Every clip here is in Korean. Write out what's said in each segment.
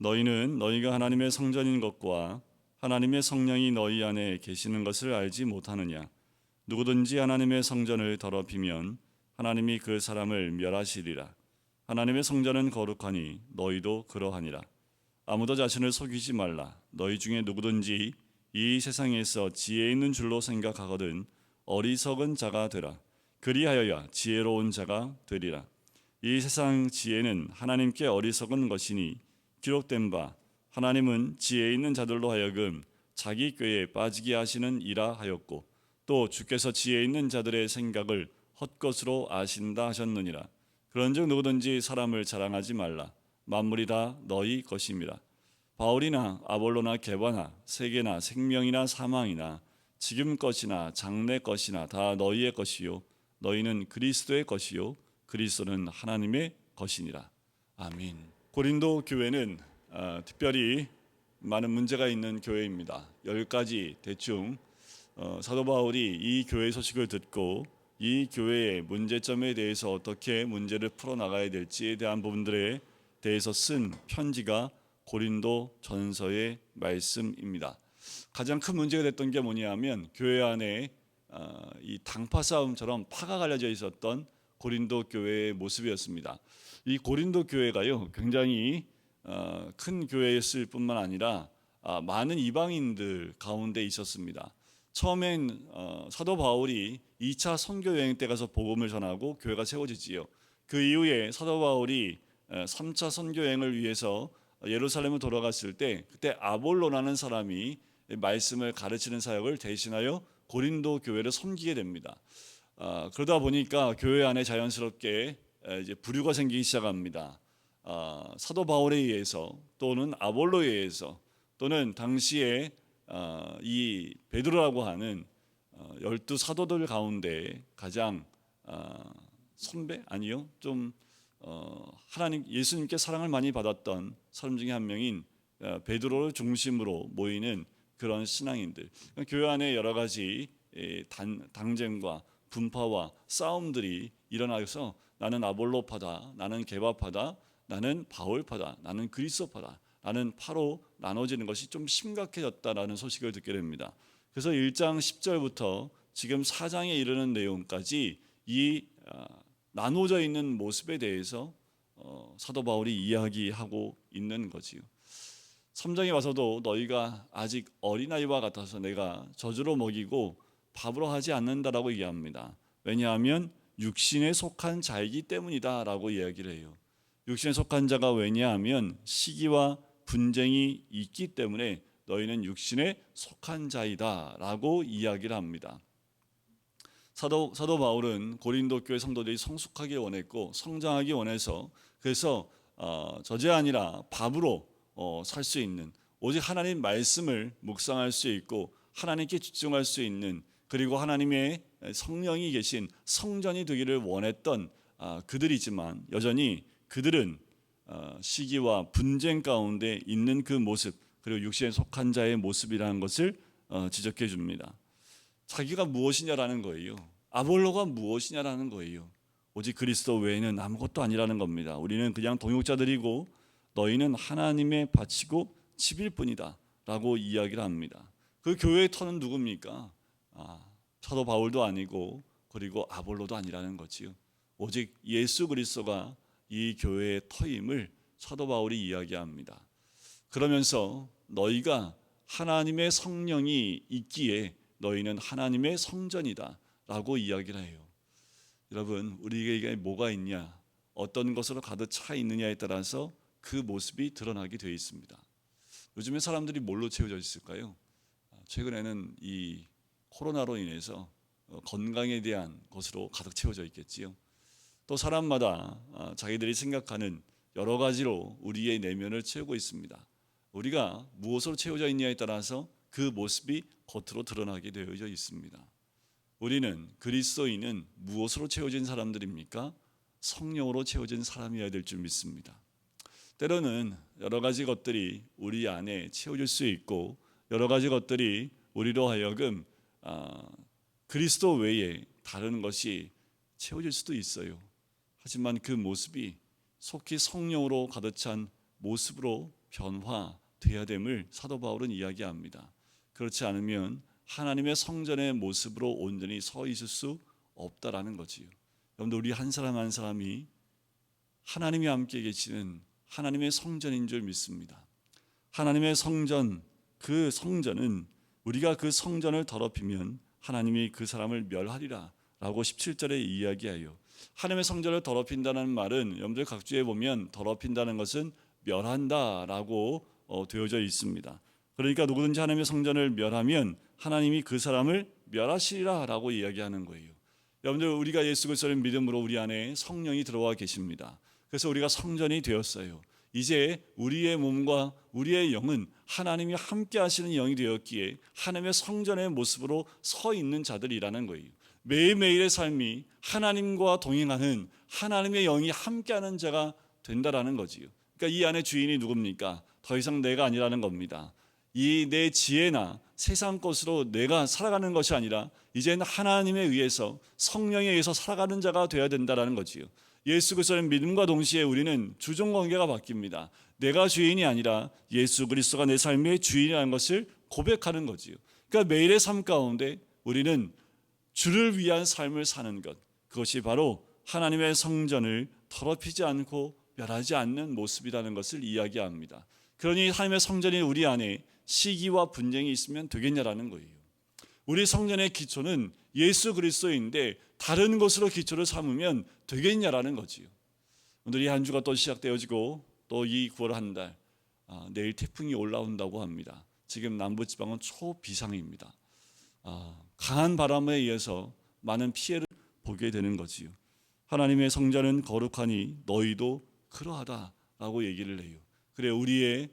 너희는 너희가 하나님의 성전인 것과 하나님의 성령이 너희 안에 계시는 것을 알지 못하느냐? 누구든지 하나님의 성전을 더럽히면 하나님이 그 사람을 멸하시리라. 하나님의 성전은 거룩하니 너희도 그러하니라. 아무도 자신을 속이지 말라. 너희 중에 누구든지 이 세상에서 지혜 있는 줄로 생각하거든 어리석은 자가 되라. 그리하여야 지혜로운 자가 되리라. 이 세상 지혜는 하나님께 어리석은 것이니 기록된 바 하나님은 지혜 있는 자들로 하여금 자기 꾀에 빠지게 하시는 이라 하였고 또 주께서 지혜 있는 자들의 생각을 헛것으로 아신다 하셨느니라. 그런즉 누구든지 사람을 자랑하지 말라. 만물이 다 너희 것임이라. 바울이나 아볼로나 게바나 세계나 생명이나 사망이나 지금 것이나 장래 것이나 다 너희의 것이요 너희는 그리스도의 것이요 그리스도는 하나님의 것이니라. 아멘. 고린도 교회는 특별히 많은 문제가 있는 교회입니다. 10가지 대충 사도 바울이 이 교회 소식을 듣고 이 교회의 문제점에 대해서 어떻게 문제를 풀어나가야 될지에 대한 부분들에 대해서 쓴 편지가 고린도 전서의 말씀입니다. 가장 큰 문제가 됐던 게 뭐냐면 교회 안에 이 당파 싸움처럼 파가 갈려져 있었던 고린도 교회의 모습이었습니다. 이 고린도 교회가요 굉장히 큰 교회였을 뿐만 아니라 많은 이방인들 가운데 있었습니다. 처음엔 사도 바울이 2차 선교 여행 때 가서 복음을 전하고 교회가 세워지지요. 그 이후에 사도 바울이 3차 선교 여행을 위해서 예루살렘을 돌아갔을 때 그때 아볼로라는 사람이 말씀을 가르치는 사역을 대신하여 고린도 교회를 섬기게 됩니다. 그러다 보니까 교회 안에 자연스럽게 이제 부류가 생기기 시작합니다. 사도 바울에 의해서 또는 아볼로에 의해서 또는 당시에 이 베드로라고 하는 12 사도들 가운데 가장 선배 아니요 좀 하나님 예수님께 사랑을 많이 받았던 사람 중에 한 명인 베드로를 중심으로 모이는 그런 신앙인들. 교회 안에 여러 가지 당쟁과 분파와 싸움들이 일어나서 나는 아볼로파다, 나는 게바파다, 나는 바울파다, 나는 그리스도파다, 나는 파로 나눠지는 것이 좀 심각해졌다라는 소식을 듣게 됩니다. 그래서 1장 10절부터 지금 4장에 이르는 내용까지 이 나눠져 있는 모습에 대해서 사도 바울이 이야기하고 있는 거지요. 3장에 와서도 너희가 아직 어린아이와 같아서 내가 젖으로 먹이고 밥으로 하지 않는다라고 얘기합니다. 왜냐하면 육신에 속한 자이기 때문이다 라고 이야기를 해요. 육신에 속한 자가 왜냐하면 시기와 분쟁이 있기 때문에 너희는 육신에 속한 자이다 라고 이야기를 합니다. 사도 바울은 고린도 교회 성도들이 성숙하길 원했고 성장하기 원해서 그래서 젖이 아니라 밥으로 살 수 있는 오직 하나님 말씀을 묵상할 수 있고 하나님께 집중할 수 있는 그리고 하나님의 성령이 계신 성전이 되기를 원했던 그들이지만 여전히 그들은 시기와 분쟁 가운데 있는 그 모습 그리고 육신에 속한 자의 모습이라는 것을 지적해 줍니다. 자기가 무엇이냐라는 거예요. 아볼로가 무엇이냐라는 거예요. 오직 그리스도 외에는 아무것도 아니라는 겁니다. 우리는 그냥 동역자들이고 너희는 하나님의 바치고 집일 뿐이다 라고 이야기를 합니다. 그 교회의 터는 누굽니까? 사도 바울도 아니고 그리고 아볼로도 아니라는 거지요. 오직 예수 그리스도가 이 교회의 터임을 사도 바울이 이야기합니다. 그러면서 너희가 하나님의 성령이 있기에 너희는 하나님의 성전이다 라고 이야기를 해요. 여러분 우리에게 뭐가 있냐 어떤 것으로 가득 차 있느냐에 따라서 그 모습이 드러나게 되어 있습니다. 요즘에 사람들이 뭘로 채워져 있을까요? 최근에는 이 코로나로 인해서 건강에 대한 것으로 가득 채워져 있겠지요. 또 사람마다 자기들이 생각하는 여러 가지로 우리의 내면을 채우고 있습니다. 우리가 무엇으로 채워져 있냐에 따라서 그 모습이 겉으로 드러나게 되어져 있습니다. 우리는 그리스도인은 무엇으로 채워진 사람들입니까? 성령으로 채워진 사람이어야 될 줄 믿습니다. 때로는 여러 가지 것들이 우리 안에 채워질 수 있고 여러 가지 것들이 우리로 하여금 그리스도 외에 다른 것이 채워질 수도 있어요. 하지만 그 모습이 속히 성령으로 가득 찬 모습으로 변화돼야 됨을 사도 바울은 이야기합니다. 그렇지 않으면 하나님의 성전의 모습으로 온전히 서 있을 수 없다라는 거지요. 여러분들, 우리 한 사람 한 사람이 하나님이 함께 계시는 하나님의 성전인 줄 믿습니다. 하나님의 성전, 그 성전은 우리가 그 성전을 더럽히면 하나님이 그 사람을 멸하리라 라고 17절에 이야기해요. 하나님의 성전을 더럽힌다는 말은 여러분들 각주에 보면 더럽힌다는 것은 멸한다 라고 되어져 있습니다. 그러니까 누구든지 하나님의 성전을 멸하면 하나님이 그 사람을 멸하시리라 라고 이야기하는 거예요. 여러분들, 우리가 예수 그리스도를 믿음으로 우리 안에 성령이 들어와 계십니다. 그래서 우리가 성전이 되었어요. 이제 우리의 몸과 우리의 영은 하나님이 함께 하시는 영이 되었기에 하나님의 성전의 모습으로 서 있는 자들이라는 거예요. 매일매일의 삶이 하나님과 동행하는 하나님의 영이 함께하는 자가 된다라는 거지요. 그러니까 이 안에 주인이 누굽니까? 더 이상 내가 아니라는 겁니다. 이 내 지혜나 세상 것으로 내가 살아가는 것이 아니라 이제는 하나님에 의해서, 성령에 의해서 살아가는 자가 되어야 된다라는 거지요. 예수 그리스도의 믿음과 동시에 우리는 주종 관계가 바뀝니다. 내가 주인이 아니라 예수 그리스도가 내 삶의 주인이라는 것을 고백하는 거지요. 그러니까 매일의 삶 가운데 우리는 주를 위한 삶을 사는 것, 그것이 바로 하나님의 성전을 더럽히지 않고 멸하지 않는 모습이라는 것을 이야기합니다. 그러니 하나님의 성전이 우리 안에 시기와 분쟁이 있으면 되겠냐라는 거예요. 우리 성전의 기초는 예수 그리스도인데 다른 것으로 기초를 삼으면 되겠냐라는 거지요. 오늘 이 한 주가 또 시작되어지고 또 이 9월 한 달, 내일 태풍이 올라온다고 합니다. 지금 남부지방은 초비상입니다. 강한 바람에 의해서 많은 피해를 보게 되는 거지요. 하나님의 성전은 거룩하니 너희도 그러하다라고 얘기를 해요. 그래, 우리의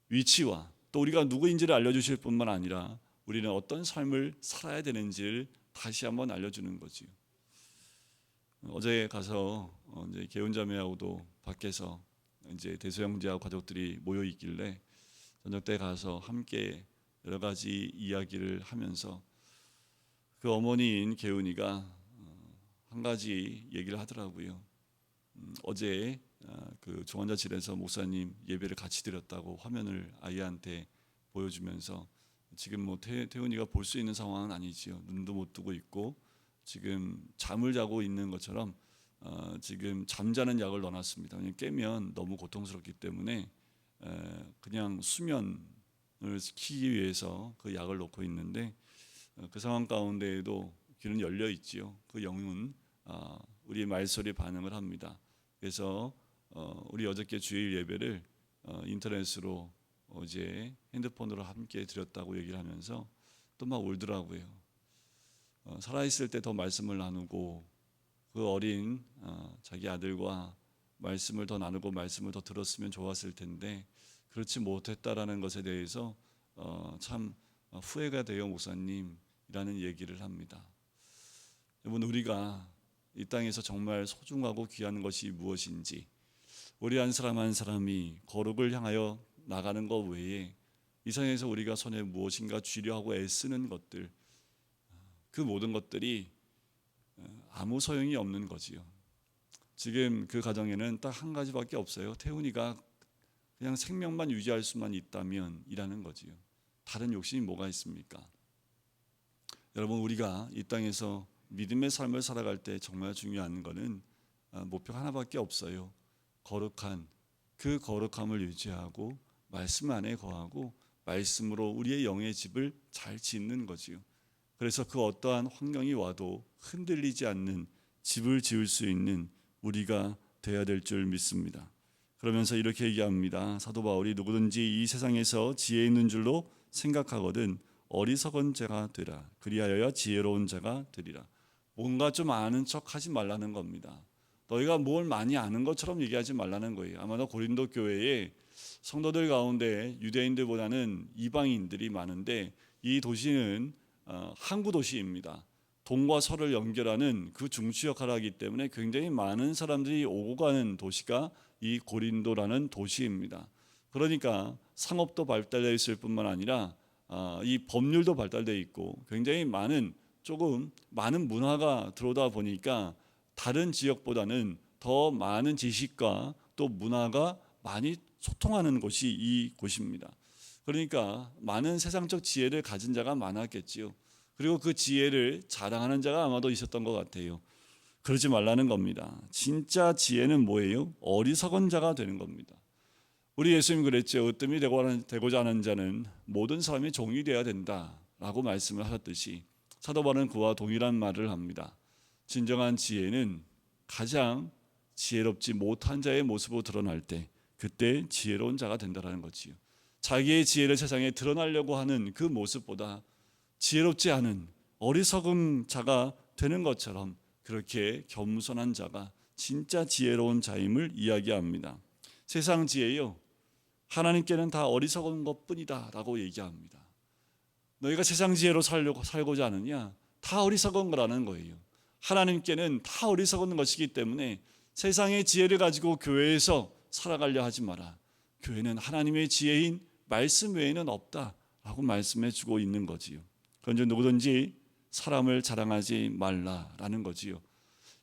위치와 또 우리가 누구인지를 알려주실 뿐만 아니라 우리는 어떤 삶을 살아야 되는지를 다시 한번 알려주는 거지요. 어제 가서 이제 개운자매하고도 밖에서 이제 대소형제하고 가족들이 모여 있길래 저녁 때 가서 함께 여러 가지 이야기를 하면서 그 어머니인 개운이가 한 가지 얘기를 하더라고요. 어제 그 중환자실에서 목사님 예배를 같이 드렸다고 화면을 아이한테 보여주면서 지금 뭐 태훈이가 볼 수 있는 상황은 아니지요. 눈도 못 뜨고 있고 지금 잠을 자고 있는 것처럼 지금 잠자는 약을 넣어놨습니다. 그냥 깨면 너무 고통스럽기 때문에 그냥 수면을 시키기 위해서 그 약을 넣고 있는데 그 상황 가운데에도 귀는 열려 있지요. 그 영은 우리의 말소리에 반응을 합니다. 그래서 우리 어저께 주일 예배를 인터넷으로 어제 핸드폰으로 함께 드렸다고 얘기를 하면서 또 막 울더라고요. 살아있을 때 더 말씀을 나누고 그 어린 자기 아들과 말씀을 더 나누고 말씀을 더 들었으면 좋았을 텐데 그렇지 못했다라는 것에 대해서 참 후회가 돼요, 목사님이라는 얘기를 합니다. 여러분, 우리가 이 땅에서 정말 소중하고 귀한 것이 무엇인지, 우리 한 사람 한 사람이 거룩을 향하여 나가는 것 외에 이 세상에서 우리가 손에 무엇인가 쥐려 하고 애쓰는 것들, 그 모든 것들이 아무 소용이 없는 거지요. 지금 그 가정에는 딱 한 가지밖에 없어요. 태훈이가 그냥 생명만 유지할 수만 있다면 이라는 거지요. 다른 욕심이 뭐가 있습니까? 여러분, 우리가 이 땅에서 믿음의 삶을 살아갈 때 정말 중요한 것은 목표 하나밖에 없어요. 거룩한, 그 거룩함을 유지하고 말씀 안에 거하고 말씀으로 우리의 영의 집을 잘 짓는 거지요. 그래서 그 어떠한 환경이 와도 흔들리지 않는 집을 지을 수 있는 우리가 되어야 될 줄 믿습니다. 그러면서 이렇게 얘기합니다. 사도 바울이 누구든지 이 세상에서 지혜 있는 줄로 생각하거든 어리석은 자가 되라. 그리하여야 지혜로운 자가 되리라. 뭔가 좀 아는 척 하지 말라는 겁니다. 너희가 뭘 많이 아는 것처럼 얘기하지 말라는 거예요. 아마도 고린도 교회에 성도들 가운데 유대인들보다는 이방인들이 많은데 이 도시는 항구 도시입니다. 동과 서를 연결하는 그 중추 역할을 하기 때문에 굉장히 많은 사람들이 오고 가는 도시가 이 고린도라는 도시입니다. 그러니까 상업도 발달되어 있을 뿐만 아니라 이 법률도 발달되어 있고 굉장히 많은 문화가 들어오다 보니까 다른 지역보다는 더 많은 지식과 또 문화가 많이 소통하는 곳이 이 곳입니다. 그러니까 많은 세상적 지혜를 가진 자가 많았겠지요. 그리고 그 지혜를 자랑하는 자가 아마도 있었던 것 같아요. 그러지 말라는 겁니다. 진짜 지혜는 뭐예요? 어리석은 자가 되는 겁니다. 우리 예수님 그랬죠. 으뜸이 되고자 하는 자는 모든 사람이 종이 되어야 된다라고 말씀을 하셨듯이 사도 바울은 그와 동일한 말을 합니다. 진정한 지혜는 가장 지혜롭지 못한 자의 모습으로 드러날 때 그때 지혜로운 자가 된다는 거지요. 자기의 지혜를 세상에 드러나려고 하는 그 모습보다 지혜롭지 않은 어리석은 자가 되는 것처럼 그렇게 겸손한 자가 진짜 지혜로운 자임을 이야기합니다. 세상 지혜요, 하나님께는 다 어리석은 것뿐이다 라고 얘기합니다. 너희가 세상 지혜로 살고자 하느냐? 다 어리석은 거라는 거예요. 하나님께는 다 어리석은 것이기 때문에 세상의 지혜를 가지고 교회에서 살아가려 하지 마라. 교회는 하나님의 지혜인 말씀 외에는 없다라고 말씀해 주고 있는 거지요. 그런데 누구든지 사람을 자랑하지 말라라는 거지요.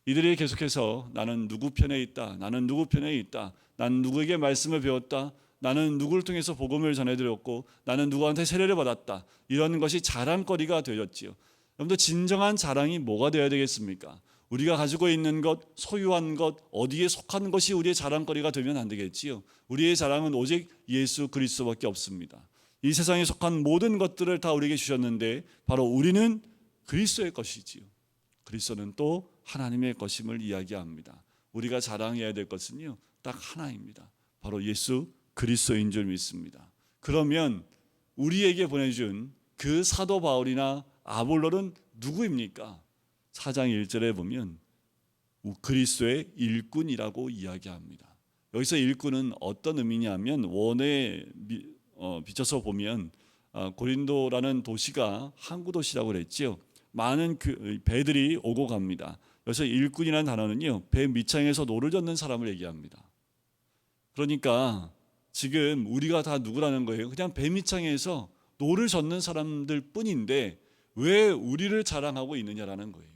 이들이 계속해서 나는 누구 편에 있다, 나는 누구 편에 있다, 난 누구에게 말씀을 배웠다, 나는 누구를 통해서 복음을 전해드렸고 나는 누구한테 세례를 받았다, 이런 것이 자랑거리가 되었지요. 여러분들 진정한 자랑이 뭐가 되어야 되겠습니까? 우리가 가지고 있는 것, 소유한 것, 어디에 속한 것이 우리의 자랑거리가 되면 안 되겠지요. 우리의 자랑은 오직 예수 그리스도밖에 없습니다. 이 세상에 속한 모든 것들을 다 우리에게 주셨는데 바로 우리는 그리스도의 것이지요. 그리스도는 또 하나님의 것임을 이야기합니다. 우리가 자랑해야 될 것은요, 딱 하나입니다. 바로 예수 그리스도인 줄 믿습니다. 그러면 우리에게 보내준 그 사도 바울이나 아볼로는 누구입니까? 4장 1절에 보면 그리스도의 일꾼이라고 이야기합니다. 여기서 일꾼은 어떤 의미냐면 원어에 비춰서 보면 고린도라는 도시가 항구 도시라고 그랬지요. 많은 배들이 오고 갑니다. 그래서 일꾼이라는 단어는요, 배 밑창에서 노를 젓는 사람을 얘기합니다. 그러니까 지금 우리가 다 누구라는 거예요? 그냥 배 밑창에서 노를 젓는 사람들 뿐인데 왜 우리를 자랑하고 있느냐라는 거예요.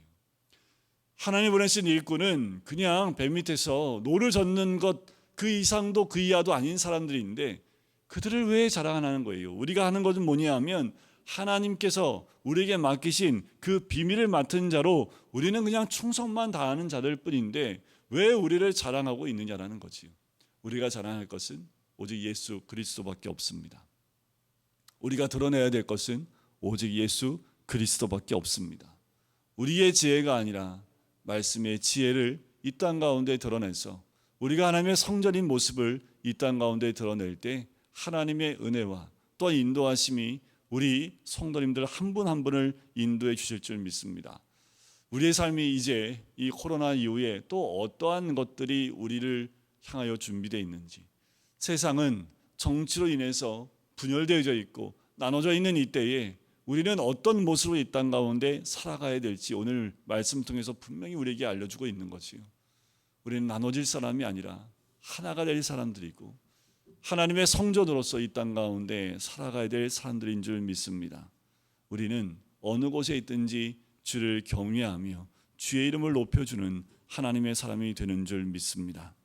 하나님 보내신 일꾼은 그냥 배 밑에서 노를 젓는 것 그 이상도 그 이하도 아닌 사람들인데 그들을 왜 자랑하는 거예요? 우리가 하는 것은 뭐냐 하면 하나님께서 우리에게 맡기신 그 비밀을 맡은 자로 우리는 그냥 충성만 다하는 자들 뿐인데 왜 우리를 자랑하고 있느냐라는 거지요. 우리가 자랑할 것은 오직 예수 그리스도밖에 없습니다. 우리가 드러내야 될 것은 오직 예수 그리스도밖에 없습니다. 우리의 지혜가 아니라 말씀의 지혜를 이 땅 가운데 드러내서 우리가 하나님의 성전인 모습을 이 땅 가운데 드러낼 때 하나님의 은혜와 또 인도하심이 우리 성도님들 한 분 한 분을 인도해 주실 줄 믿습니다. 우리의 삶이 이제 이 코로나 이후에 또 어떠한 것들이 우리를 향하여 준비되어 있는지, 세상은 정치로 인해서 분열되어져 있고 나눠져 있는 이때에 우리는 어떤 모습으로 이 땅 가운데 살아가야 될지 오늘 말씀 통해서 분명히 우리에게 알려주고 있는 거지요. 우리는 나눠질 사람이 아니라 하나가 될 사람들이고 하나님의 성전으로서 이 땅 가운데 살아가야 될 사람들인 줄 믿습니다. 우리는 어느 곳에 있든지 주를 경외하며 주의 이름을 높여주는 하나님의 사람이 되는 줄 믿습니다.